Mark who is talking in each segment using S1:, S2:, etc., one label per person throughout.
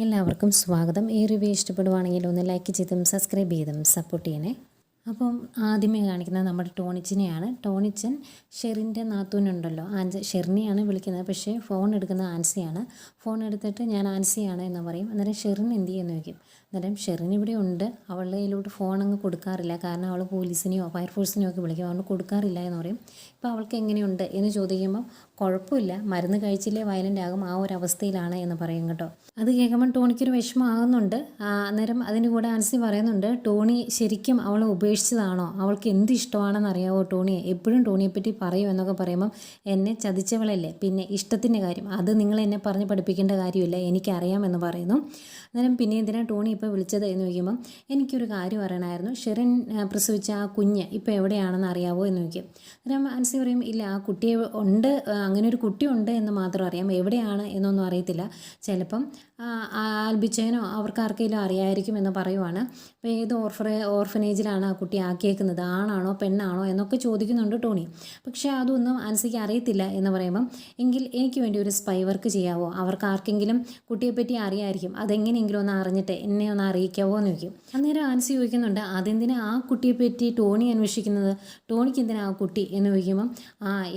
S1: എല്ലാവർക്കും സ്വാഗതം. ഈ റിവ്യൂ ഇഷ്ടപ്പെടുവാണെങ്കിൽ ഒന്ന് ലൈക്ക് ചെയ്തും സബ്സ്ക്രൈബ് ചെയ്തും സപ്പോർട്ട് ചെയ്യണേ. അപ്പം ആദ്യമേ കാണിക്കുന്നത് നമ്മുടെ ടോണിച്ചിനെയാണ്. ടോണിച്ചൻ ഷെറിൻ്റെ നാത്തൂനുണ്ടല്ലോ, ഷെറിനെയാണ് വിളിക്കുന്നത്, പക്ഷേ ഫോൺ എടുക്കുന്നത് ആൻസിയാണ്. ഫോൺ എടുത്തിട്ട് ഞാൻ ആൻസിയാണ് എന്ന് പറയും. അന്നേരം ഷെറിൻ എന്ത് ചെയ്യുമെന്ന് ചോദിക്കും. അന്നേരം ഷെറിൻ ഇവിടെ ഉണ്ട്, അവളുടെ കയ്യിലോട്ട് ഫോൺ അങ്ങ് കൊടുക്കാറില്ല, കാരണം അവൾ പോലീസിനെയോ ഫയർഫോഴ്സിനെയോ ഒക്കെ വിളിക്കും, അതുകൊണ്ട് കൊടുക്കാറില്ല എന്ന് പറയും. ഇപ്പോൾ അവൾക്ക് എങ്ങനെയുണ്ട് എന്ന് ചോദിക്കുമ്പോൾ കുഴപ്പമില്ല, മരുന്ന് കഴിച്ചില്ലേ വയലൻ്റ് ആകും, ആ ഒരു അവസ്ഥയിലാണ് എന്ന് പറയും കേട്ടോ. അത് കേൾക്കുമ്പോൾ ടോണിക്കൊരു വിഷമമാകുന്നുണ്ട്. അന്നേരം അതിൻ്റെ കൂടെ ആൻസി പറയുന്നുണ്ട്, ടോണി ശരിക്കും അവളെ ഉപേക്ഷിച്ചതാണോ, അവൾക്ക് എന്ത് ഇഷ്ടമാണെന്ന് അറിയാവോ ടോണിയെ, എപ്പോഴും ടോണിയെപ്പറ്റി പറയൂ എന്നൊക്കെ പറയുമ്പം എന്നെ ചതിച്ചവളല്ലേ, പിന്നെ ഇഷ്ടത്തിൻ്റെ കാര്യം അത് നിങ്ങൾ എന്നെ പറഞ്ഞ് പഠിപ്പിക്കേണ്ട കാര്യമില്ല, എനിക്കറിയാമെന്ന് പറയുന്നു. അന്നേരം പിന്നെ എന്തിനാണ് ടോണി ഇപ്പോൾ വിളിച്ചത് എന്ന് ചോദിക്കുമ്പം എനിക്കൊരു കാര്യം അറിയണമായിരുന്നു, ഷെറിൻ പ്രസവിച്ച ആ കുഞ്ഞ് ഇപ്പോൾ എവിടെയാണെന്ന് അറിയാവോ എന്ന് ചോദിക്കും. അന്നേരം ആൻസി പറയും, ഇല്ല ആ കുട്ടിയെ ഉണ്ട്, അങ്ങനെ ഒരു കുട്ടി ഉണ്ട് എന്ന് മാത്രം അറിയാം, എവിടെയാണ് എന്നൊന്നും അറിയത്തില്ല, ചിലപ്പം ആൽബിച്ചേനോ അവർക്ക് ആർക്കെങ്കിലും അറിയായിരിക്കും എന്ന് പറയുവാണ്. അപ്പോൾ ഏത് ഓർഫനേജിലാണ് ആ കുട്ടി ആക്കിയേക്കുന്നത്, ആണാണോ പെണ്ണാണോ എന്നൊക്കെ ചോദിക്കുന്നുണ്ട് ടോണി. പക്ഷേ അതൊന്നും ആൻസിക്ക് അറിയത്തില്ല എന്ന് പറയുമ്പം എങ്കിൽ എനിക്ക് വേണ്ടി ഒരു സ്പൈ വർക്ക് ചെയ്യാവോ, അവർക്ക് ആർക്കെങ്കിലും കുട്ടിയെപ്പറ്റി അറിയായിരിക്കും, അതെങ്ങനെയെങ്കിലും ഒന്ന് അറിഞ്ഞിട്ട് എന്നെ ഒന്ന് അറിയിക്കാവോ എന്ന് ചോദിക്കും. അന്നേരം ആൻസി ചോദിക്കുന്നുണ്ട്, അതെന്തിനാ ആ കുട്ടിയെപ്പറ്റി ടോണി അന്വേഷിക്കുന്നത്, ടോണിക്ക് എന്തിനാ ആ കുട്ടി എന്ന് ചോദിക്കുമ്പം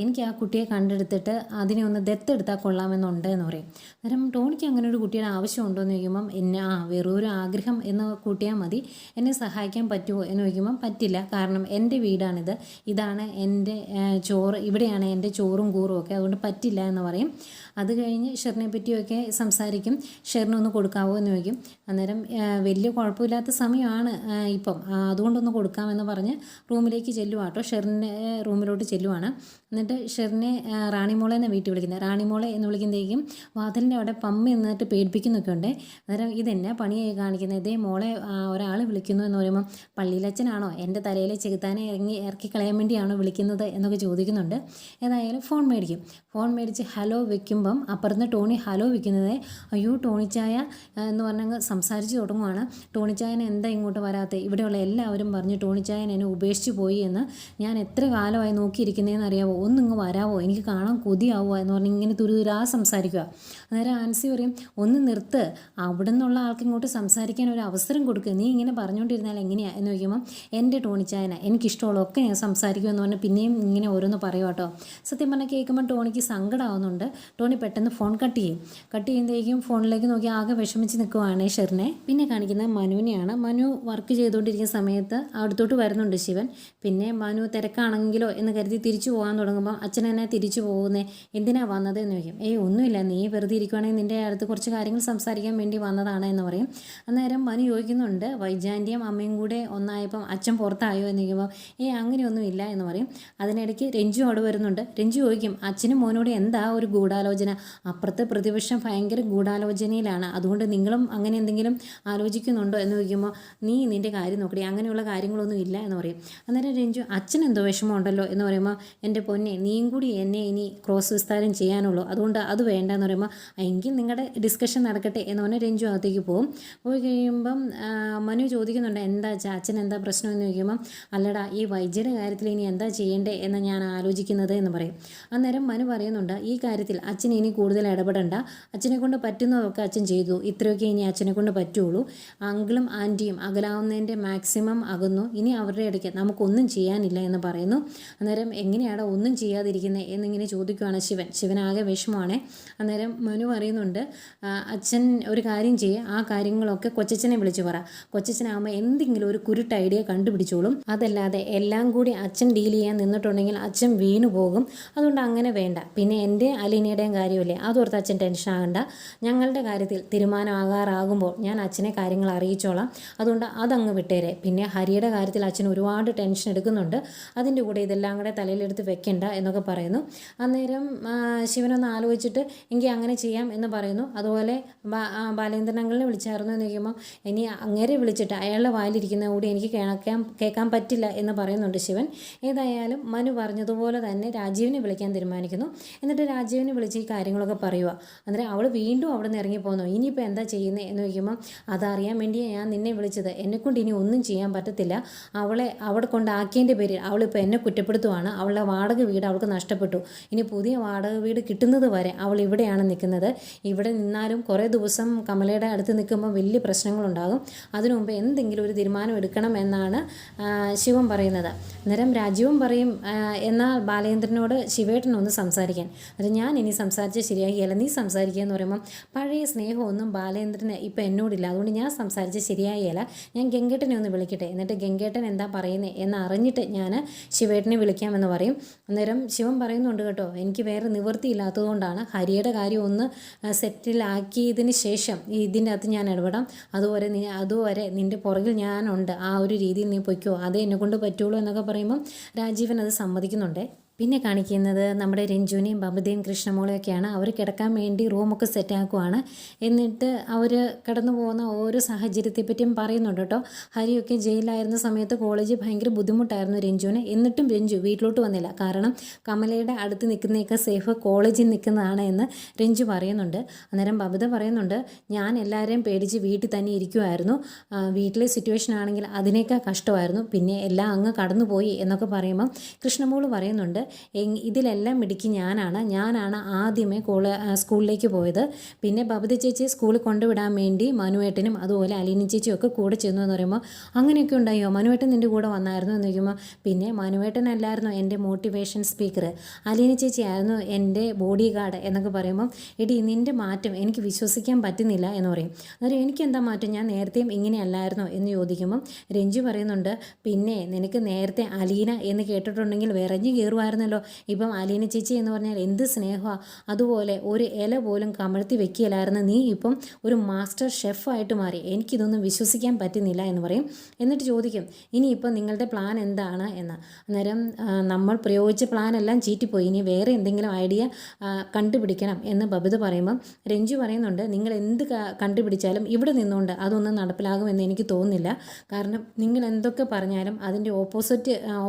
S1: എനിക്ക് ആ കുട്ടിയെ കണ്ടെടുത്തിട്ട് അതിനെ ഒന്ന് ദത്തെടുത്താൽ കൊള്ളാമെന്നുണ്ട് എന്ന് പറയും. അന്നേരം ടോണിക്ക് അങ്ങനെ ഒരു കുട്ടിയുടെ ആവശ്യമുണ്ടോ എന്ന് ചോദിക്കുമ്പം എന്നെ വെറൊരു ആഗ്രഹം എന്ന് കൂട്ടിയാൽ മതി, എന്നെ സഹായിക്കാൻ പറ്റുമോ എന്ന് ചോദിക്കുമ്പം പറ്റില്ല, കാരണം എൻ്റെ വീടാണിത്, ഇതാണ് എൻ്റെ ചോറ്, ഇവിടെയാണ് എൻ്റെ ചോറും കൂറും ഒക്കെ, അതുകൊണ്ട് പറ്റില്ല എന്ന് പറയും. അത് കഴിഞ്ഞ് ഷെറിനെ പറ്റിയൊക്കെ സംസാരിക്കും. ഷെറിനൊന്ന് കൊടുക്കാവോ എന്ന് ചോദിക്കും. അന്നേരം വലിയ കുഴപ്പമില്ലാത്ത സമയമാണ് ഇപ്പം, അതുകൊണ്ടൊന്ന് കൊടുക്കാമെന്ന് പറഞ്ഞ് റൂമിലേക്ക് ചെല്ലുവാട്ടോ, ഷെറിൻ്റെ റൂമിലോട്ട് ചെല്ലുവാണ്. എന്നിട്ട് ഷെറിനെ റാണിമോളെ എന്ന് വീട്ടിൽ വിളിക്കുന്നത്, റാണിമോളെ എന്ന് വിളിക്കുന്നതേക്കും വാതിലിൻ്റെ അവിടെ പമ്മ എന്നിട്ട് പേടിപ്പിക്കുന്നൊക്കെ ഉണ്ട്. അന്നേരം ഇതെന്നെ പണിയായി കാണിക്കുന്നത്, ഇതേ മോളെ ഒരാൾ വിളിക്കുന്നു എന്ന് പറയുമ്പോൾ പള്ളിയിലച്ഛനാണോ എൻ്റെ തലയിൽ ചെകുത്താനെ ഇറക്കി കളയാൻ വേണ്ടിയാണോ വിളിക്കുന്നത് എന്നൊക്കെ ചോദിക്കുന്നുണ്ട്. ഏതായാലും ഫോൺ മേടിക്കും. ഫോൺ മേടിച്ച് ഹലോ വെക്കുമ്പം അപ്പുറത്ത് ടോണി ഹലോ വെക്കുന്നത്, അയ്യോ ടോണിച്ചായ എന്ന് പറഞ്ഞങ്ങ് സംസാരിച്ച് തുടങ്ങുവാണ്. ടോണിച്ചായൻ എന്താ ഇങ്ങോട്ട് വരാത്തത്, ഇവിടെയുള്ള എല്ലാവരും പറഞ്ഞു ടോണിച്ചായൻ എന്നെ ഉപേക്ഷിച്ച് പോയി എന്ന്, ഞാൻ എത്ര കാലമായി നോക്കിയിരിക്കുന്നതെന്ന് അറിയാവോ, ഒന്നിങ്ങ് വരാവോ, എനിക്ക് കാണാൻ കൊതിയാവോ എന്ന് പറഞ്ഞ് ഇങ്ങനെ തുരുതുരാ സംസാരിക്കുക. അന്നേരം ആൻസി പറയും, ഒന്ന് നിർത്ത്, അവിടെ നിന്നുള്ള ആൾക്ക് ഇങ്ങോട്ട് സംസാരിക്കാൻ ഒരു അവസരം കൊടുക്കുക, നീ ഇങ്ങനെ പറഞ്ഞുകൊണ്ടിരുന്നാൽ എങ്ങനെയാണ് എന്ന് ചോദിക്കുമ്പോൾ എൻ്റെ ടോണിച്ചായന എനിക്കിഷ്ടമുള്ളതൊക്കെ ഞാൻ സംസാരിക്കുമെന്ന് പറഞ്ഞാൽ പിന്നെയും ഇങ്ങനെ ഓരോന്ന് പറയും കേട്ടോ. സത്യം പറഞ്ഞാൽ കേൾക്കുമ്പോൾ ടോണിക്ക് സങ്കടമാവുന്നുണ്ട്. ടോണി പെട്ടെന്ന് ഫോൺ കട്ട് ചെയ്യുമ്പോഴേക്കും ഫോണിലേക്ക് നോക്കി ആകെ വിഷമിച്ച് നിൽക്കുവാണ് ഷെറിനെ. പിന്നെ കാണിക്കുന്നത് മനുവിനെയാണ്. മനു വർക്ക് ചെയ്തുകൊണ്ടിരിക്കുന്ന സമയത്ത് അടുത്തോട്ട് വരുന്നുണ്ട് ശിവൻ. പിന്നെ മനു തിരക്കാണെങ്കിലോ എന്ന് കരുതി തിരിച്ചു പോകാൻ തുടങ്ങുമ്പോൾ അച്ഛൻ എന്നെ തിരിച്ചു പോകുന്നേ, എന്തിനാ വന്നത് എന്ന് ചോദിക്കും. ഒന്നുമില്ല, നീ വെറുതെ ഇരിക്കുവാണെങ്കിൽ നിൻ്റെ അടുത്ത് കുറച്ച് കാര്യങ്ങൾ സംസാരിക്കാൻ വേണ്ടി വന്നതാണ് എന്ന് പറയും. അന്നേരം മനു ചോദിക്കുന്നുണ്ട്, വൈജാൻ്റെയും അമ്മയും കൂടെ ഒന്നായപ്പം അച്ഛൻ പുറത്തായോ എന്ന് ചോദിക്കുമ്പോൾ അങ്ങനെയൊന്നുമില്ല എന്ന് പറയും. അതിനിടയ്ക്ക് രഞ്ജു അവിടെ വരുന്നുണ്ട്. രഞ്ജു ചോദിക്കും, അച്ഛനും മോനോട് എന്താ ഒരു ഗൂഢാലോചന, അപ്പുറത്തെ പ്രതിപക്ഷം ഭയങ്കര ഗൂഢാലോചനയിലാണ്, അതുകൊണ്ട് നിങ്ങളും അങ്ങനെ എന്തെങ്കിലും ആലോചിക്കുന്നുണ്ടോ എന്ന് ചോദിക്കുമ്പോൾ നീ നിൻ്റെ കാര്യം നോക്കടി, അങ്ങനെയുള്ള കാര്യങ്ങളൊന്നും ഇല്ല എന്ന് പറയും. അന്നേരം രഞ്ജു, അച്ഛൻ എന്തോ വിഷമമുണ്ടല്ലോ എന്ന് പറയുമ്പോൾ എൻ്റെ പൊന്നെ നീയും കൂടി എന്നെ ഇനി ക്രോസ് വിസ്താരം ചെയ്യാനുള്ളൂ, അതുകൊണ്ട് അത് വേണ്ട എന്ന് പറയുമ്പോൾ എങ്കിൽ നിങ്ങളുടെ ഡിസ്കഷൻ നടക്കട്ടെ എന്ന് പറഞ്ഞാൽ രഞ്ജു അകത്തേക്ക് പോയി കഴിയുമ്പം മനു ചോദിക്കുന്നുണ്ട്, എന്താ അച്ഛൻ എന്താ പ്രശ്നം എന്ന് ചോദിക്കുമ്പം അല്ലടാ ഈ വൈദ്യയുടെ കാര്യത്തിൽ ഇനി എന്താ ചെയ്യേണ്ടേ എന്ന് ഞാൻ ആലോചിക്കുന്നത് എന്ന് പറയും. അന്നേരം മനു പറയുന്നുണ്ട്, ഈ കാര്യത്തിൽ അച്ഛൻ ഇനി കൂടുതൽ ഇടപെടണ്ട, അച്ഛനെ കൊണ്ട് പറ്റുന്നതൊക്കെ അച്ഛൻ ചെയ്തു, ഇത്രയൊക്കെ ഇനി അച്ഛനെ കൊണ്ട് പറ്റുള്ളൂ, അങ്കിളും ആൻറ്റിയും അകലാവുന്നതിൻ്റെ മാക്സിമം അകന്നു, ഇനി അവരുടെ ഇടയ്ക്ക് നമുക്കൊന്നും ചെയ്യാനില്ല എന്ന് പറയുന്നു. അന്നേരം എങ്ങനെയാണ് ഒന്നും ചെയ്യാതിരിക്കുന്നത് എന്നിങ്ങനെ ചോദിക്കുകയാണ് ശിവനാകെ വിഷമമാണ്. അന്നേരം മനു പറയുന്നുണ്ട്, അച്ഛൻ ഒരു കാര്യം ചെയ്യുക, ആ കാര്യങ്ങളൊക്കെ കൊച്ചച്ഛനെ വിളിച്ച് പറ, കൊച്ചച്ഛനാകുമ്പോൾ എന്തെങ്കിലും ഒരു കുരുട്ട് ഐഡിയ കണ്ടുപിടിച്ചോളും, അതല്ലാതെ എല്ലാം കൂടി അച്ഛൻ ഡീൽ ചെയ്യാൻ നിന്നിട്ടുണ്ടെങ്കിൽ അച്ഛൻ വീണു പോകും, അതുകൊണ്ട് അങ്ങനെ വേണ്ട. പിന്നെ എൻ്റെ അലീനയുടെയും കാര്യമില്ലേ, അതോർത്ത് അച്ഛൻ ടെൻഷൻ ആകണ്ട, ഞങ്ങളുടെ കാര്യത്തിൽ തീരുമാനമാകാറാകുമ്പോൾ ഞാൻ അച്ഛനെ കാര്യങ്ങൾ അറിയിച്ചോളാം, അതുകൊണ്ട് അതങ്ങ് വിട്ടേരെ. പിന്നെ ഹരിയുടെ കാര്യത്തിൽ അച്ഛൻ ഒരുപാട് ടെൻഷൻ എടുക്കുന്നുണ്ട്, അതിൻ്റെ കൂടെ ഇതെല്ലാം കൂടെ തലയിലെടുത്ത് വെക്കണ്ട എന്നൊക്കെ പറയുന്നു. അന്നേരം ശിവനൊന്ന് ആലോചിച്ചിട്ട് എങ്കിൽ അങ്ങനെ ചെയ്യാം എന്ന് പറയുന്നു. അതുപോലെ ബാലേന്ദ്രൻ അങ്കിളിനെ വിളിച്ചായിരുന്നു എന്ന് ചോദിക്കുമ്പോൾ ഇനി അങ്ങേരെ വിളിച്ചിട്ട് അയാളുടെ വായിലിരിക്കുന്ന കൂടി എനിക്ക് കേൾക്കാൻ പറ്റില്ല എന്ന് പറയുന്നുണ്ട് ശിവൻ. ഏതായാലും മനു പറഞ്ഞതുപോലെ തന്നെ രാജീവിനെ വിളിക്കാൻ തീരുമാനിക്കുന്നു. എന്നിട്ട് രാജീവിനെ വിളിച്ച് ഈ കാര്യങ്ങളൊക്കെ പറയുക. അന്നേരം അവൾ വീണ്ടും അവിടെ നിന്ന് ഇറങ്ങിപ്പോന്നു. ഇനിയിപ്പോൾ എന്താ ചെയ്യുന്നത് എന്ന് ചോദിക്കുമ്പം അതറിയാൻ വേണ്ടിയാണ് ഞാൻ നിന്നെ വിളിച്ചത്. എന്നെക്കൊണ്ട് ഇനി ഒന്നും ചെയ്യാൻ പറ്റത്തില്ല. അവളെ അവിടെ കൊണ്ടാക്കിയതിൻ്റെ പേരിൽ അവളിപ്പോൾ എന്നെ കുറ്റപ്പെടുത്തുവാണ്. അവളുടെ വാടക വീട് അവൾക്ക് നഷ്ടപ്പെട്ടു. ഇനി പുതിയ വാടക വീട് കിട്ടുന്നത് വരെ അവൾ ഇവിടെയാണ് നിൽക്കുന്നത്. ഇവിടെ നിന്നാലും കുറേ ദിവസം കമലയുടെ അടുത്ത് നിൽക്കുമ്പോൾ വലിയ പ്രശ്നങ്ങളുണ്ടാകും. അതിനു മുമ്പ് എന്തെങ്കിലും ഒരു തീരുമാനം എടുക്കണം എന്നാണ് ശിവൻ പറയുന്നത്. അന്നേരം രാജീവും പറയും എന്നാൽ ബാലേന്ദ്രനോട് ശിവേട്ടനൊന്ന് സംസാരിക്കാൻ. അന്നേരം ഞാൻ ഇനി സംസാരിച്ച് ശരിയാകിയല്ല, നീ സംസാരിക്കുക എന്ന് പറയുമ്പം പഴയ സ്നേഹമൊന്നും ബാലേന്ദ്രന് ഇപ്പം എന്നോടില്ല, അതുകൊണ്ട് ഞാൻ സംസാരിച്ച് ശരിയാകിയല്ല, ഞാൻ ഗംഗേട്ടനെ ഒന്ന് വിളിക്കട്ടെ, എന്നിട്ട് ഗംഗേട്ടൻ എന്താ പറയുന്നത് എന്ന് അറിഞ്ഞിട്ട് ഞാൻ ശിവേട്ടനെ വിളിക്കാമെന്ന് പറയും. അന്നേരം ശിവൻ പറയുന്നുണ്ട് കേട്ടോ, എനിക്ക് വേറെ നിവൃത്തിയില്ലാത്തതുകൊണ്ടാണ്, ഹരിയുടെ കാര്യം ഒന്ന് സെറ്റിലാക്കിയതിന് ശേഷം ഇതിൻ്റെ അകത്ത് ഞാൻ ഇടപെടാം. അതുവരെ നിൻ്റെ പുറകിൽ ഞാനുണ്ട്, ആ ഒരു രീതിയിൽ നീ പൊയ്ക്കോ, അതേ എന്നെക്കൊണ്ട് പറ്റുള്ളൂ എന്നൊക്കെ പറയുമ്പം രാജീവൻ അത് സമ്മതിക്കുന്നുണ്ട്. പിന്നെ കാണിക്കുന്നത് നമ്മുടെ രഞ്ജുവിനെയും ബബിതയും കൃഷ്ണമോളെയൊക്കെയാണ്. അവർ കിടക്കാൻ വേണ്ടി റൂമൊക്കെ സെറ്റാക്കുവാണ്. എന്നിട്ട് അവർ കടന്നു പോകുന്ന ഓരോ സാഹചര്യത്തെപ്പറ്റിയും പറയുന്നുണ്ട് കേട്ടോ. ഹരിയൊക്കെ ജയിലിലായിരുന്ന സമയത്ത് കോളേജിൽ ഭയങ്കര ബുദ്ധിമുട്ടായിരുന്നു രഞ്ജുവിന്. എന്നിട്ടും രഞ്ജു വീട്ടിലോട്ട് വന്നില്ല. കാരണം കമലയുടെ അടുത്ത് നിൽക്കുന്നതൊക്കെ സേഫ് കോളേജിൽ നിൽക്കുന്നതാണ് എന്ന് രഞ്ജു പറയുന്നുണ്ട്. അന്നേരം ബബിത പറയുന്നുണ്ട്, ഞാൻ എല്ലാവരെയും പേടിച്ച് വീട്ടിൽ തന്നെ ഇരിക്കുമായിരുന്നു. വീട്ടിലെ സിറ്റുവേഷൻ ആണെങ്കിൽ അതിനേക്കാൾ കഷ്ടമായിരുന്നു. പിന്നെ എല്ലാം അങ്ങ് കടന്നുപോയി എന്നൊക്കെ പറയുമ്പം കൃഷ്ണമോള് പറയുന്നുണ്ട്, ഇതിലെല്ലാം മിടുക്കി ഞാനാണ് ആദ്യമേ സ്കൂളിലേക്ക് പോയത്. പിന്നെ ബബിത ചേച്ചിയെ സ്കൂളിൽ കൊണ്ടുവിടാൻ വേണ്ടി മനുവേട്ടനും അതുപോലെ അലീന ചേച്ചിയും ഒക്കെ കൂടെ ചെന്നു എന്ന് പറയുമ്പോൾ, അങ്ങനെയൊക്കെ ഉണ്ടായോ, മനുവേട്ടൻ നിൻ്റെ കൂടെ വന്നായിരുന്നു എന്ന് ചോദിക്കുമ്പോൾ, പിന്നെ മനുവേട്ടനല്ലായിരുന്നു എൻ്റെ മോട്ടിവേഷൻ സ്പീക്കർ, അലീന ചേച്ചി ആയിരുന്നു എൻ്റെ ബോഡി ഗാർഡ് എന്നൊക്കെ പറയുമ്പം, എടി നിൻ്റെ മാറ്റം എനിക്ക് വിശ്വസിക്കാൻ പറ്റുന്നില്ല എന്ന് പറയും. അന്നേരം എനിക്കെന്താ മാറ്റം, ഞാൻ നേരത്തെയും ഇങ്ങനെയല്ലായിരുന്നോ എന്ന് ചോദിക്കുമ്പം രഞ്ജു പറയുന്നുണ്ട്, പിന്നെ നിനക്ക് നേരത്തെ അലീന എന്ന് കേട്ടിട്ടുണ്ടെങ്കിൽ വിറഞ്ഞു കയറുമായിരുന്നല്ലോ. ഇപ്പം അലീന ചേച്ചി എന്ന് പറഞ്ഞാൽ എന്ത് സ്നേഹമാണ്, അതുപോലെ ഒരു ഇല പോലും കമഴ്ത്തി വെക്കില്ലായിരുന്നു, നീ ഇപ്പം ഒരു മാസ്റ്റർ ഷെഫായിട്ട് മാറി, എനിക്കിതൊന്നും വിശ്വസിക്കാൻ പറ്റുന്നില്ല എന്ന് പറയും. എന്നിട്ട് ചോദിക്കും, ഇനിയിപ്പം നിങ്ങളുടെ പ്ലാൻ എന്താണ് എന്ന്. അന്നേരം നമ്മൾ പ്രയോഗിച്ച പ്ലാനെല്ലാം ചീറ്റിപ്പോയി, ഇനി വേറെ എന്തെങ്കിലും ഐഡിയ കണ്ടുപിടിക്കണം എന്ന് ബബിത പറയുമ്പം രഞ്ജു പറയുന്നുണ്ട്, നിങ്ങൾ എന്ത് കണ്ടുപിടിച്ചാലും ഇവിടെ നിന്നുകൊണ്ട് അതൊന്നും നടപ്പിലാകുമെന്ന് എനിക്ക് തോന്നുന്നില്ല. കാരണം നിങ്ങൾ എന്തൊക്കെ പറഞ്ഞാലും അതിൻ്റെ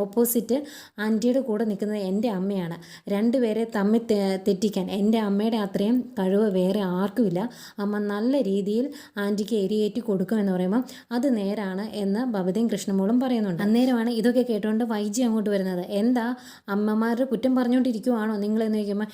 S1: ഓപ്പോസിറ്റ് ആൻറ്റിയുടെ കൂടെ നിൽക്കുന്നത് എൻ്റെ അമ്മയാണ്. രണ്ടുപേരെ തമ്മിൽ തെറ്റിക്കാൻ എൻ്റെ അമ്മയുടെ അത്രയും കഴിവ് വേറെ ആർക്കുമില്ല. അമ്മ നല്ല രീതിയിൽ ആൻറ്റിക്ക് എരിയേറ്റി കൊടുക്കുമെന്ന് പറയുമ്പോൾ അത് നേരാണ് എന്ന് ബബിതയും കൃഷ്ണമോളും പറയുന്നുണ്ട്. അന്നേരമാണ് ഇതൊക്കെ കേട്ടുകൊണ്ട് വൈജി അങ്ങോട്ട് വരുന്നത്. എന്താ അമ്മമാരുടെ കുറ്റം പറഞ്ഞുകൊണ്ടിരിക്കുവാണോ നിങ്ങളെന്ന് ചോദിക്കുമ്പോൾ,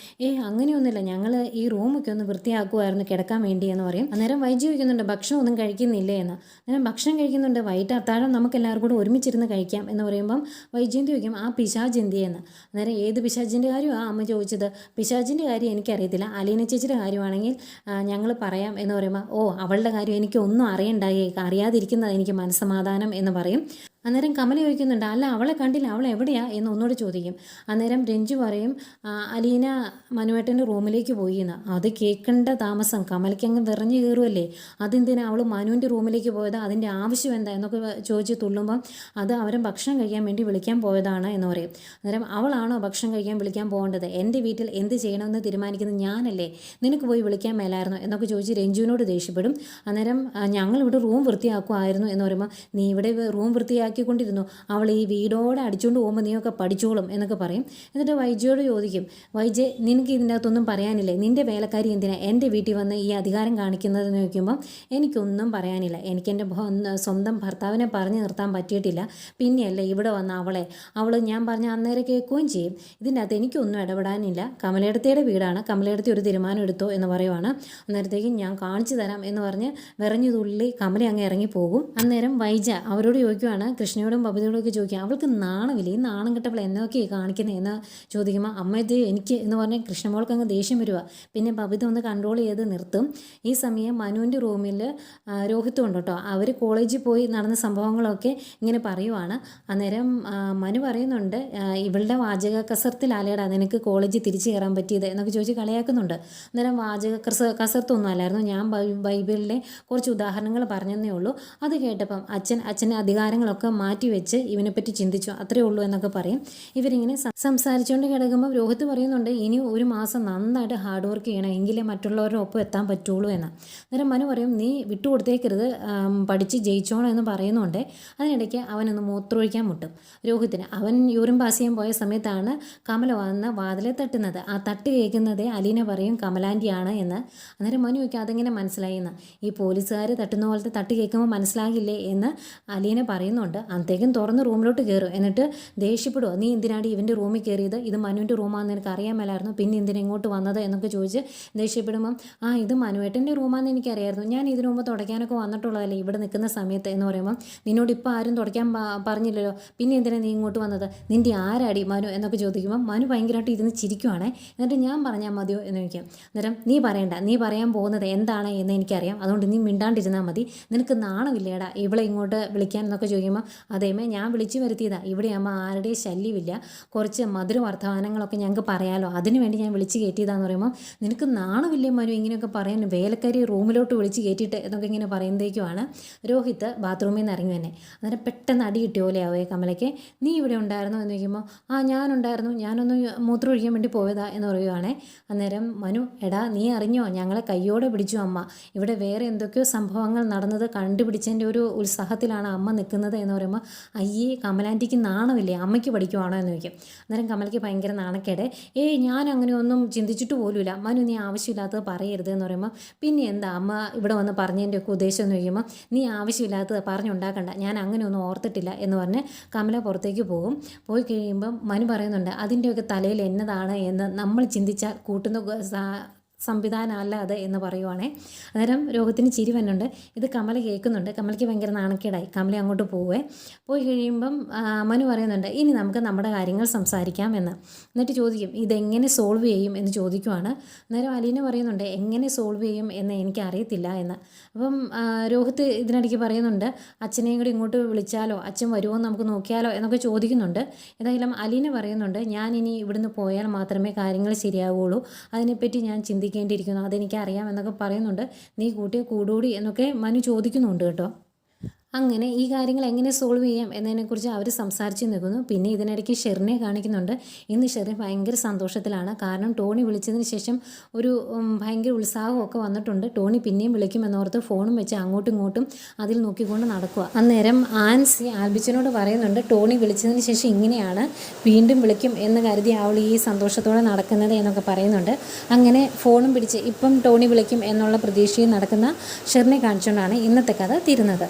S1: അങ്ങനെയൊന്നുമില്ല, ഞങ്ങൾ ഈ റൂമൊക്കെ ഒന്ന് വൃത്തിയാക്കുമായിരുന്നു കിടക്കാൻ വേണ്ടി എന്ന് പറയും. അന്നേരം വൈജി ചോദിക്കുന്നുണ്ട്, ഭക്ഷണം ഒന്നും കഴിക്കുന്നില്ലേ എന്ന്. അന്നേരം ഭക്ഷണം കഴിക്കുന്നുണ്ട്, വൈകിട്ട് അത്താഴം നമുക്ക് എല്ലാവർക്കും കൂടെ ഒരുമിച്ചിരുന്ന് കഴിക്കാം എന്ന് പറയുമ്പം വൈജയന്തി ചോദിക്കും, ആ പിശാച് എന്തിയെന്ന്. അന്നേരം ഏത് പിശാചിൻ്റെ കാര്യമാണ് അമ്മ ചോദിച്ചത്? പിശാചിൻ്റെ കാര്യം എനിക്കറിയത്തില്ല, അലീന ചേച്ചിയുടെ കാര്യമാണെങ്കിൽ ഞങ്ങൾ പറയാം എന്ന് പറയുമ്പോൾ, അവളുടെ കാര്യം എനിക്ക് ഒന്നും അറിയാതിരിക്കുന്നത് എനിക്ക് മനസ്സമാധാനം എന്ന് പറയും. അന്നേരം കമല ചോദിക്കുന്നുണ്ട്, അല്ല അവളെ കണ്ടില്ല, അവൾ എവിടെയാ എന്ന് ഒന്നുകൂടെ ചോദിക്കും. അന്നേരം രഞ്ജു പറയും, അലീന മനുവേട്ടൻ്റെ റൂമിലേക്ക് പോയി എന്ന്. അത് കേൾക്കേണ്ട താമസം കമലയ്ക്കങ്ങ് വിറഞ്ഞു കയറുമല്ലേ, അതെന്തിനാ അവൾ മനുവിൻ്റെ റൂമിലേക്ക് പോയത്, അതിൻ്റെ ആവശ്യം എന്താ എന്നൊക്കെ ചോദിച്ച് തുള്ളുമ്പം, അത് അവരെ ഭക്ഷണം കഴിക്കാൻ വേണ്ടി വിളിക്കാൻ പോയതാണ് എന്ന് പറയും. അന്നേരം അവളാണോ ഭക്ഷണം കഴിക്കാൻ വിളിക്കാൻ പോകേണ്ടത്, എൻ്റെ വീട്ടിൽ എന്ത് ചെയ്യണമെന്ന് തീരുമാനിക്കുന്നത് ഞാനല്ലേ, നിനക്ക് പോയി വിളിക്കാൻ മേലായിരുന്നോ എന്നൊക്കെ ചോദിച്ച് രഞ്ജുവിനോട് ദേഷ്യപ്പെടും. അന്നേരം ഞങ്ങളിവിടെ റൂം വൃത്തിയാക്കുമായിരുന്നു എന്ന് പറയുമ്പോൾ, നീ ഇവിടെ റൂം വൃത്തിയാക്കിക്കൊണ്ടിരുന്നു, അവൾ ഈ വീടോടെ അടിച്ചുകൊണ്ട് പോകുമ്പോൾ നീയൊക്കെ പഠിച്ചോളും എന്നൊക്കെ പറയും. എന്നിട്ട് വൈജയോട് ചോദിക്കും, വൈജയ് നിനക്ക് ഇതിൻ്റെ അകത്തൊന്നും പറയാനില്ലേ, നിൻ്റെ വേലക്കാരി എന്തിനാ എൻ്റെ വീട്ടിൽ വന്ന് ഈ അധികാരം കാണിക്കുന്നതെന്ന് ചോദിക്കുമ്പോൾ, എനിക്കൊന്നും പറയാനില്ല, എനിക്കെൻ്റെ സ്വന്തം ഭർത്താവിനെ പറഞ്ഞു നിർത്താൻ പറ്റിയിട്ടില്ല, പിന്നെയല്ലേ ഇവിടെ വന്ന അവൾ ഞാൻ പറഞ്ഞ അന്നേരം കേൾക്കുകയും ചെയ്യും, ഇതിൻ്റെ അകത്ത് എനിക്കൊന്നും ഇടപെടാനില്ല, കമലയിടത്തിയുടെ വീടാണ്, കമലയിടത്തി ഒരു തീരുമാനം എടുത്തോ എന്ന് പറയുവാണ്. അന്നേരത്തേക്കും ഞാൻ കാണിച്ചു തരാം എന്ന് പറഞ്ഞ് വിറഞ്ഞു തുള്ളി കമല അങ്ങ് ഇറങ്ങിപ്പോകും. അന്നേരം വൈജ അവരോട് ചോദിക്കുവാണ്, കൃഷ്ണയോടും ബബിതയോടും ഒക്കെ ചോദിക്കുക, അവൾക്ക് നാണമില്ല, ഈ നാണം കെട്ടവൾ എന്നൊക്കെയാണ് കാണിക്കുന്നത് എന്ന് ചോദിക്കുമ്പോൾ, അമ്മ ഇത് എനിക്ക് എന്ന് പറഞ്ഞാൽ കൃഷ്ണമോൾക്ക് അങ്ങ് ദേഷ്യം വരിക. പിന്നെ ബബിത ഒന്ന് കൺട്രോൾ ചെയ്ത് നിർത്തും. ഈ സമയം മനുവിൻ്റെ റൂമിൽ രോഹിത്തും ഉണ്ട് കേട്ടോ. അവർ കോളേജിൽ പോയി നടന്ന സംഭവങ്ങളൊക്കെ ഇങ്ങനെ പറയുവാണ്. അന്നേരം മനു പറയുന്നുണ്ട്, ഇവളുടെ വാചക കസർത്തിലാലേടാ നിനക്ക് കോളേജിൽ തിരിച്ചു കയറാൻ പറ്റിയത് എന്നൊക്കെ ചോദിച്ച് കളിയാക്കുന്നുണ്ട്. അന്നേരം വാചക കസർത്തൊന്നും അല്ലായിരുന്നു, ഞാൻ ബൈബിളിലെ കുറച്ച് ഉദാഹരണങ്ങൾ പറഞ്ഞതേ ഉള്ളൂ. അത് കേട്ടപ്പം അച്ഛൻ്റെ അധികാരങ്ങളൊക്കെ ഒക്കെ മാറ്റി വെച്ച് ഇവനെപ്പറ്റി ചിന്തിച്ചു, അത്രേ ഉള്ളൂ എന്നൊക്കെ പറയും. ഇവരിങ്ങനെ സംസാരിച്ചുകൊണ്ട് കിടക്കുമ്പോൾ രോഹിത് പറയുന്നുണ്ട് ഇനി ഒരു മാസം നന്നായിട്ട് ഹാർഡ് വർക്ക് ചെയ്യണം, എങ്കിലേ മറ്റുള്ളവരുടെ ഒപ്പം എത്താൻ പറ്റുള്ളൂ എന്ന്. അന്നേരം മനു പറയും നീ വിട്ടുകൊടുത്തേക്കരുത്, പഠിച്ച് ജയിച്ചോണം എന്ന് പറയുന്നുണ്ട്. അതിനിടയ്ക്ക് അവനൊന്ന് മൂത്രമൊഴിക്കാൻ മുട്ടും രോഹിത്തിന്. അവൻ യൂറിൻ പാസ് ചെയ്യാൻ പോയ സമയത്താണ് കമല വന്ന് വാതിലെ തട്ടുന്നത്. ആ തട്ട് കേൾക്കുന്നതേ അലീന പറയും കമലാൻ്റിയാണ് എന്ന്. അന്നേരം മനു വയ്ക്കും അതെങ്ങനെ മനസ്സിലായി എന്ന്. ഈ പോലീസുകാർ തട്ടുന്ന പോലത്തെ തട്ട് കേൾക്കുമ്പോൾ മനസ്സിലാകില്ലേ എന്ന് അലീന പറയുന്നുണ്ട്. അന്നത്തേക്കും തുറന്ന് റൂമിലോട്ട് കയറും. എന്നിട്ട് ദേഷ്യപ്പെടുക, നീ എന്തിനാണ് ഇവൻ്റെ റൂമിൽ കയറിയത്, ഇത് മനുവിൻ്റെ റൂമാണെന്ന് എനിക്ക് അറിയാൻ മേലായിരുന്നു, പിന്നെ എന്തിനാ ഇങ്ങോട്ട് വന്നത് എന്നൊക്കെ ചോദിച്ച് ദേഷ്യപ്പെടുമ്പം ഇത് മനുവേട്ടൻ്റെ റൂമാണെന്ന് എനിക്കറിയായിരുന്നു, ഞാൻ ഇതിനു മുമ്പ് തുടയ്ക്കാനൊക്കെ വന്നിട്ടുള്ളതല്ലേ ഇവിടെ നിൽക്കുന്ന സമയത്ത് എന്ന് പറയുമ്പം നിന്നോട് ഇപ്പോൾ ആരും തുടയ്ക്കാൻ പറഞ്ഞില്ലല്ലോ, പിന്നെ എന്തിനാ നീ ഇങ്ങോട്ട് വന്നത്, നിൻ്റെ ആരാടി മനു എന്നൊക്കെ ചോദിക്കുമ്പം മനു ഭയങ്കരമായിട്ട് ഇരുന്ന് ചിരിക്കുവാണേ. എന്നിട്ട് ഞാൻ പറഞ്ഞാൽ മതിയോ എന്ന് ചോദിക്കാം. അന്നേരം നീ പറയണ്ട, നീ പറയാൻ പോകുന്നത് എന്താണ് എന്ന് എനിക്കറിയാം, അതുകൊണ്ട് നീ മിണ്ടാണ്ടിരുന്നാൽ മതി, നിനക്ക് നാണമില്ലേടാ ഇവളെ ഇങ്ങോട്ട് വിളിക്കാൻ എന്നൊക്കെ ചോദിക്കുമ്പോൾ അതേമേ ഞാൻ വിളിച്ചു വരുത്തിയതാ, ഇവിടെ അമ്മ ആരുടെയും ശല്യമില്ല, കുറച്ച് മധുര വർത്തമാനങ്ങളൊക്കെ ഞങ്ങൾക്ക് പറയാലോ, അതിനു വേണ്ടി ഞാൻ വിളിച്ച് കയറ്റിയതാന്ന് പറയുമ്പോൾ നിനക്ക് നാണമില്ലേ മനു ഇങ്ങനെയൊക്കെ പറയാൻ, വേലക്കാരി റൂമിലോട്ട് വിളിച്ച് കയറ്റിയിട്ട് എന്നൊക്കെ ഇങ്ങനെ പറയുന്നതേക്കുമാണ് രോഹിത് ബാത്റൂമിൽ നിന്ന് ഇറങ്ങി തന്നെ. അന്നേരം പെട്ടെന്ന് അടി കിട്ടിയ പോലെയാവേ കമലയ്ക്ക്. നീ ഇവിടെ ഉണ്ടായിരുന്നോ എന്ന് ചോദിക്കുമ്പോൾ ഞാനുണ്ടായിരുന്നു, ഞാനൊന്ന് മൂത്രം ഒഴിക്കാൻ വേണ്ടി പോയതാ എന്ന് പറയുവാണേ. അന്നേരം മനു എടാ നീ അറിഞ്ഞോ, ഞങ്ങളെ കയ്യോടെ പിടിച്ചു അമ്മ, ഇവിടെ വേറെ എന്തൊക്കെയോ സംഭവങ്ങൾ നടന്നത് കണ്ടുപിടിച്ചതിൻ്റെ ഒരു ഉത്സാഹത്തിലാണ് അമ്മ നിൽക്കുന്നത് എന്ന് പറയുമ്പോൾ അയ്യേ കമലാൻറ്റിക്ക് നാണമില്ലേ, അമ്മയ്ക്ക് പഠിക്കുവാണോ എന്ന് ചോദിക്കും. അന്നേരം കമലയ്ക്ക് ഭയങ്കര നാണക്കേട്. ഞാൻ അങ്ങനെ ഒന്നും ചിന്തിച്ചിട്ട് പോലുമില്ല മനു, നീ ആവശ്യമില്ലാത്തത് പറയരുത് എന്ന് പറയുമ്പോൾ പിന്നെ എന്താ അമ്മ ഇവിടെ വന്ന് പറഞ്ഞതിൻ്റെ ഒക്കെ ഉദ്ദേശം എന്ന് ചോദിക്കുമ്പോൾ നീ ആവശ്യമില്ലാത്തത് പറഞ്ഞുണ്ടാക്കണ്ട, ഞാൻ അങ്ങനെ ഒന്നും ഓർത്തിട്ടില്ല എന്ന് പറഞ്ഞ് കമല പുറത്തേക്ക് പോകും. പോയി കഴിയുമ്പം മനു പറയുന്നുണ്ട് അതിൻ്റെയൊക്കെ തലയിൽ എന്നതാണ് എന്ന് നമ്മൾ ചിന്തിച്ചാൽ കൂട്ടുന്ന സംവിധാനമല്ല അത് എന്ന് പറയുവാണേ. അന്നേരം രോഗത്തിന് ചിരി വന്നുണ്ട്. ഇത് കമല കേൾക്കുന്നുണ്ട്. കമലയ്ക്ക് ഭയങ്കര നാണക്കേടായി. കമല അങ്ങോട്ട് പോയി കഴിയുമ്പം മനു പറയുന്നുണ്ട് ഇനി നമുക്ക് നമ്മുടെ കാര്യങ്ങൾ സംസാരിക്കാം എന്ന്. എന്നിട്ട് ചോദിക്കും ഇതെങ്ങനെ സോൾവ് ചെയ്യും എന്ന് ചോദിക്കുവാണ്. അന്നേരം അലീന പറയുന്നുണ്ട് എങ്ങനെ സോൾവ് ചെയ്യും എന്ന് എനിക്കറിയത്തില്ല എന്ന്. അപ്പം രോഹിത് ഇതിനിടയ്ക്ക് പറയുന്നുണ്ട് അച്ഛനെയും കൂടി ഇങ്ങോട്ട് വിളിച്ചാലോ, അച്ഛൻ വരുമോ നമുക്ക് നോക്കിയാലോ എന്നൊക്കെ ചോദിക്കുന്നുണ്ട്. ഏതായാലും അലീന പറയുന്നുണ്ട് ഞാൻ ഇനി ഇവിടുന്ന് പോയാൽ മാത്രമേ കാര്യങ്ങൾ ശരിയാവുകയുള്ളൂ, അതിനെപ്പറ്റി ഞാൻ ചിന്തിക്കേണ്ടിയിരിക്കുന്നു, അതെനിക്കറിയാം എന്നൊക്കെ പറയുന്നുണ്ട്. നീ കൂട്ടിയ കൂടൂടി എന്നൊക്കെ മനു ചോദിക്കുന്നുണ്ട് കേട്ടോ. അങ്ങനെ ഈ കാര്യങ്ങൾ എങ്ങനെ സോൾവ് ചെയ്യാം എന്നതിനെക്കുറിച്ച് അവർ സംസാരിച്ച് നിൽക്കുന്നു. പിന്നെ ഇതിനിടയ്ക്ക് ഷെറിനെ കാണിക്കുന്നുണ്ട്. ഇന്ന് ഷെറിൻ ഭയങ്കര സന്തോഷത്തിലാണ്. കാരണം ടോണി വിളിച്ചതിന് ശേഷം ഒരു ഭയങ്കര ഉത്സാഹമൊക്കെ വന്നിട്ടുണ്ട്. ടോണി പിന്നെയും വിളിക്കുമെന്നോർത്ത് ഫോണും വെച്ച് അങ്ങോട്ടും ഇങ്ങോട്ടും അതിൽ നോക്കിക്കൊണ്ട് നടക്കുക. അന്നേരം ആൻസി ആൽബിച്ചനോട് പറയുന്നുണ്ട് ടോണി വിളിച്ചതിന് ശേഷം ഇങ്ങനെയാണ്, വീണ്ടും വിളിക്കും എന്ന് കരുതി അവൾ ഈ സന്തോഷത്തോടെ നടക്കുന്നത് എന്നൊക്കെ പറയുന്നുണ്ട്. അങ്ങനെ ഫോണും പിടിച്ച് ഇപ്പം ടോണി വിളിക്കും എന്നുള്ള പ്രതീക്ഷയിൽ നടക്കുന്ന ഷെറിനെ കാണിച്ചുകൊണ്ടാണ് ഇന്നത്തെ കഥ തീരുന്നത്.